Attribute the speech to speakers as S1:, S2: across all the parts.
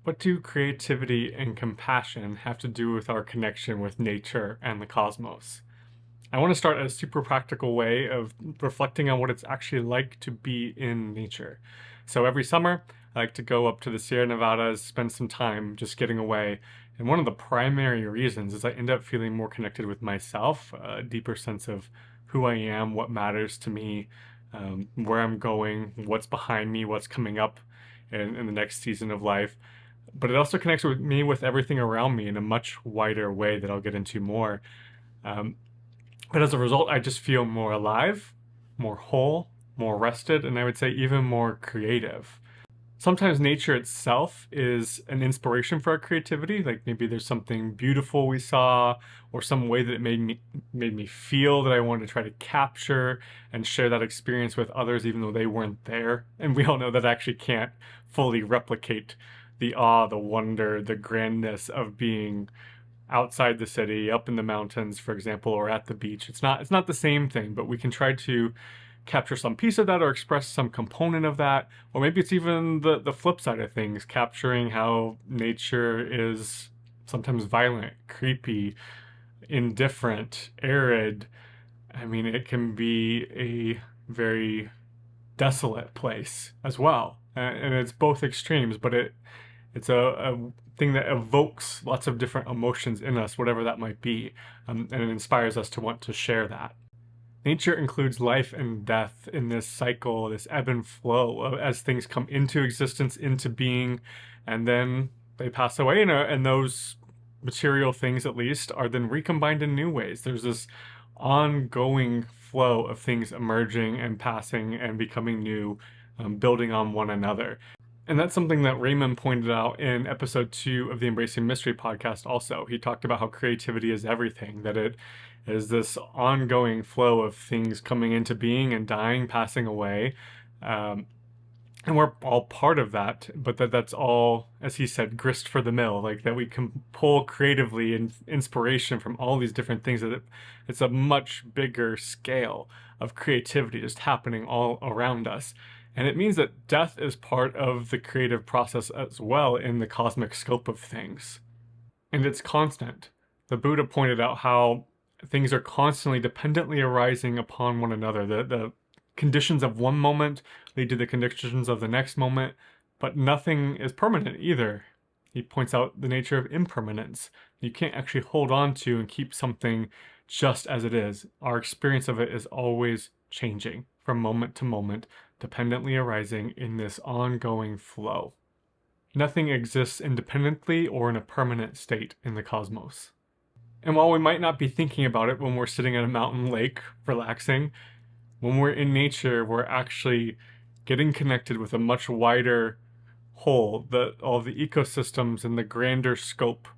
S1: What do creativity and compassion have to do with our connection with nature and the cosmos? I want to start a super practical way of reflecting on what it's actually like to be in nature. So every summer, I like to go up to the Sierra Nevadas, spend some time just getting away. And one of the primary reasons is I end up feeling more connected with myself, a deeper sense of who I am, what matters to me, where I'm going, what's behind me, what's coming up in the next season of life. But it also connects with me with everything around me in a much wider way that I'll get into more. Um, but as a result, I just feel more alive, more whole, more rested, and I would say even more creative. Sometimes nature itself is an inspiration for our creativity. Like maybe there's something beautiful we saw, or some way that it made me feel that I wanted to try to capture and share that experience with others, even though they weren't there. And we all know that actually can't fully replicate the awe, the wonder, the grandness of being outside the city, up in the mountains, for example, or at the beach. It's not the same thing, but we can try to capture some piece of that or express some component of that. Or maybe it's even the flip side of things, capturing how nature is sometimes violent, creepy, indifferent, arid. I mean, it can be a very desolate place as well. And it's both extremes, but it's a thing that evokes lots of different emotions in us, whatever that might be, and it inspires us to want to share that. Nature includes life and death in this cycle, this ebb and flow as things come into existence, into being, and then they pass away, and those material things, at least, are then recombined in new ways. There's this ongoing flow of things emerging and passing and becoming new, building on one another. And that's something that Raymond pointed out in episode 2 of the Embracing Mystery podcast also. He talked about how creativity is everything, that it is this ongoing flow of things coming into being and dying, passing away. And we're all part of that, but that's all, as he said, grist for the mill, like that we can pull creatively and inspiration from all these different things, that it's a much bigger scale of creativity just happening all around us. And it means that death is part of the creative process as well in the cosmic scope of things. And it's constant. The Buddha pointed out how things are constantly dependently arising upon one another. The conditions of one moment lead to the conditions of the next moment, but nothing is permanent either. He points out the nature of impermanence. You can't actually hold on to and keep something just as it is. Our experience of it is always changing from moment to moment, dependently arising in this ongoing flow. Nothing exists independently or in a permanent state in the cosmos. And while we might not be thinking about it when we're sitting at a mountain lake relaxing, when we're in nature, we're actually getting connected with a much wider whole, all the ecosystems and the grander scope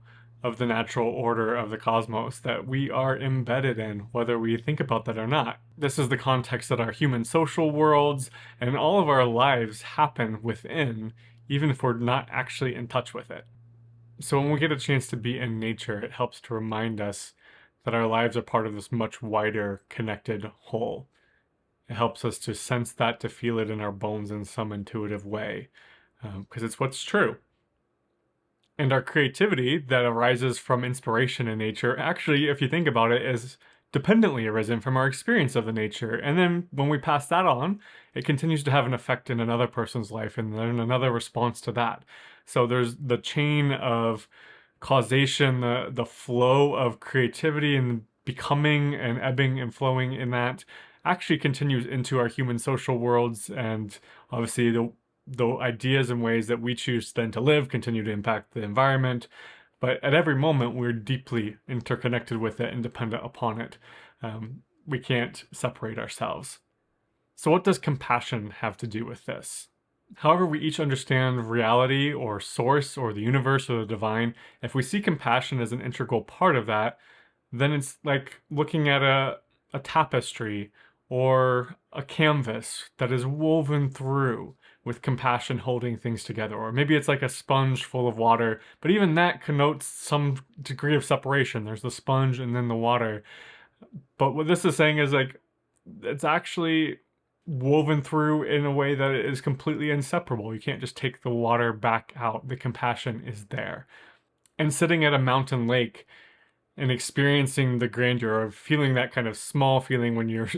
S1: of the natural order of the cosmos that we are embedded in, whether we think about that or not. This is the context that our human social worlds and all of our lives happen within, even if we're not actually in touch with it. So when we get a chance to be in nature, it helps to remind us that our lives are part of this much wider connected whole. It helps us to sense that, to feel it in our bones in some intuitive way, because it's what's true. And our creativity that arises from inspiration in nature, actually, if you think about it, is dependently arisen from our experience of the nature. And then when we pass that on, it continues to have an effect in another person's life and then another response to that. So there's the chain of causation, the flow of creativity and becoming and ebbing and flowing in that actually continues into our human social worlds, and obviously the ideas and ways that we choose then to live continue to impact the environment. But at every moment, we're deeply interconnected with it and dependent upon it. We can't separate ourselves. So what does compassion have to do with this? However we each understand reality or source or the universe or the divine, if we see compassion as an integral part of that, then it's like looking at a tapestry or a canvas that is woven through with compassion holding things together. Or maybe it's like a sponge full of water, but even that connotes some degree of separation. There's the sponge and then the water. But what this is saying is like, it's actually woven through in a way that is completely inseparable. You can't just take the water back out. The compassion is there. And sitting at a mountain lake and experiencing the grandeur of feeling that kind of small feeling when you're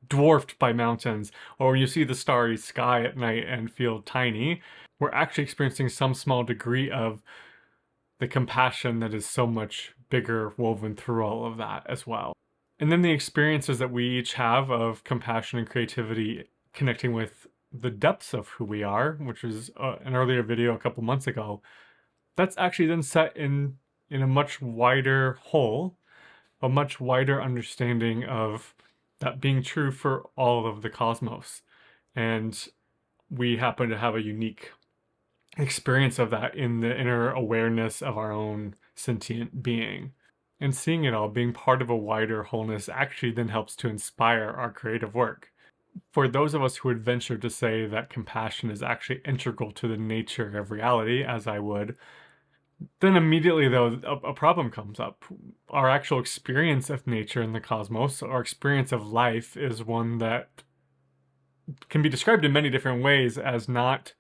S1: dwarfed by mountains, or when you see the starry sky at night and feel tiny, we're actually experiencing some small degree of the compassion that is so much bigger woven through all of that as well. And then the experiences that we each have of compassion and creativity connecting with the depths of who we are, which was an earlier video a couple months ago, that's actually then set in a much wider whole, a much wider understanding of that being true for all of the cosmos. And we happen to have a unique experience of that in the inner awareness of our own sentient being. And seeing it all, being part of a wider wholeness, actually then helps to inspire our creative work. For those of us who would venture to say that compassion is actually integral to the nature of reality, as I would, then immediately, though, a problem comes up. Our actual experience of nature and the cosmos, our experience of life, is one that can be described in many different ways as not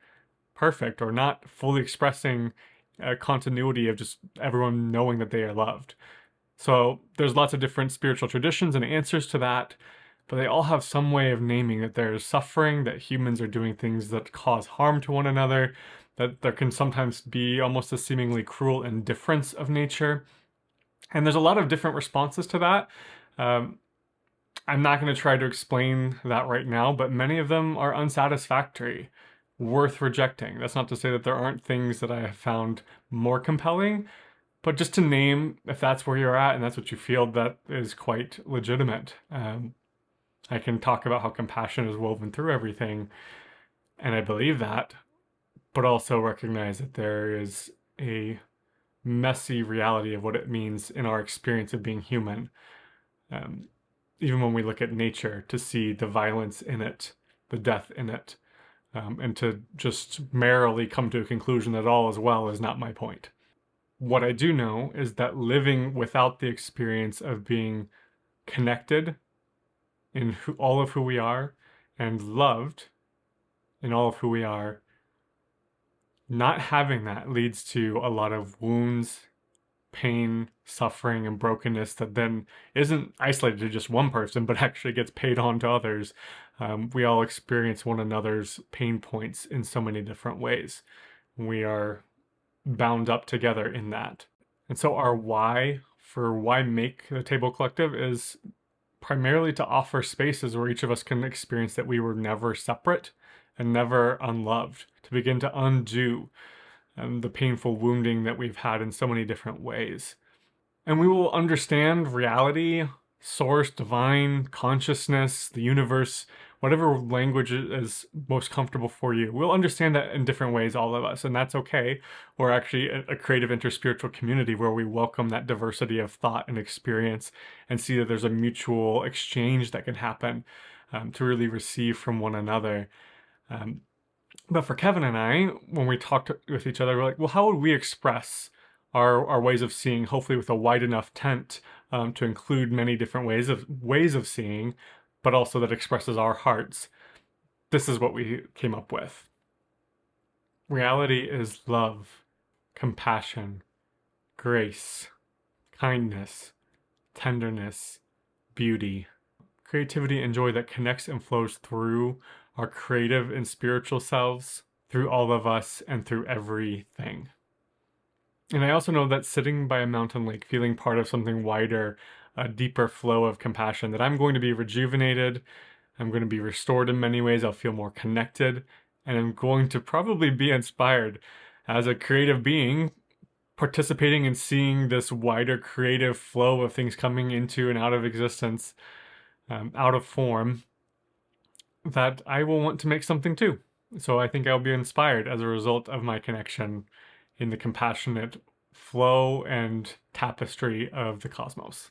S1: perfect or not fully expressing a continuity of just everyone knowing that they are loved. So there's lots of different spiritual traditions and answers to that, but they all have some way of naming that there is suffering, that humans are doing things that cause harm to one another, that there can sometimes be almost a seemingly cruel indifference of nature. And there's a lot of different responses to that. I'm not going to try to explain that right now, but many of them are unsatisfactory, worth rejecting. That's not to say that there aren't things that I have found more compelling, but just to name, if that's where you're at and that's what you feel, that is quite legitimate. I can talk about how compassion is woven through everything, and I believe that, but also recognize that there is a messy reality of what it means in our experience of being human. Even when we look at nature, to see the violence in it, the death in it, and to just merrily come to a conclusion that all is well is not my point. What I do know is that living without the experience of being connected in all of who we are and loved in all of who we are, not having that leads to a lot of wounds, pain, suffering, and brokenness that then isn't isolated to just one person, but actually gets paid on to others. We all experience one another's pain points in so many different ways. We are bound up together in that. And so our why for why make the Table Collective is primarily to offer spaces where each of us can experience that we were never separate and never unloved, to begin to undo the painful wounding that we've had in so many different ways. And we will understand reality, source, divine, consciousness, the universe, whatever language is most comfortable for you. We'll understand that in different ways, all of us, and that's okay. We're actually a creative interspiritual community where we welcome that diversity of thought and experience and see that there's a mutual exchange that can happen to really receive from one another. But for Kevin and I, when we talked with each other, we're like, well, how would we express our ways of seeing, hopefully with a wide enough tent to include many different ways of seeing, but also that expresses our hearts? This is what we came up with. Reality is love, compassion, grace, kindness, tenderness, beauty, creativity and joy that connects and flows through our creative and spiritual selves, through all of us, and through everything. And I also know that sitting by a mountain lake, feeling part of something wider, a deeper flow of compassion, that I'm going to be rejuvenated, I'm going to be restored in many ways, I'll feel more connected, and I'm going to probably be inspired as a creative being, participating and seeing this wider creative flow of things coming into and out of existence, out of form, that I will want to make something too. So I think I'll be inspired as a result of my connection in the compassionate flow and tapestry of the cosmos.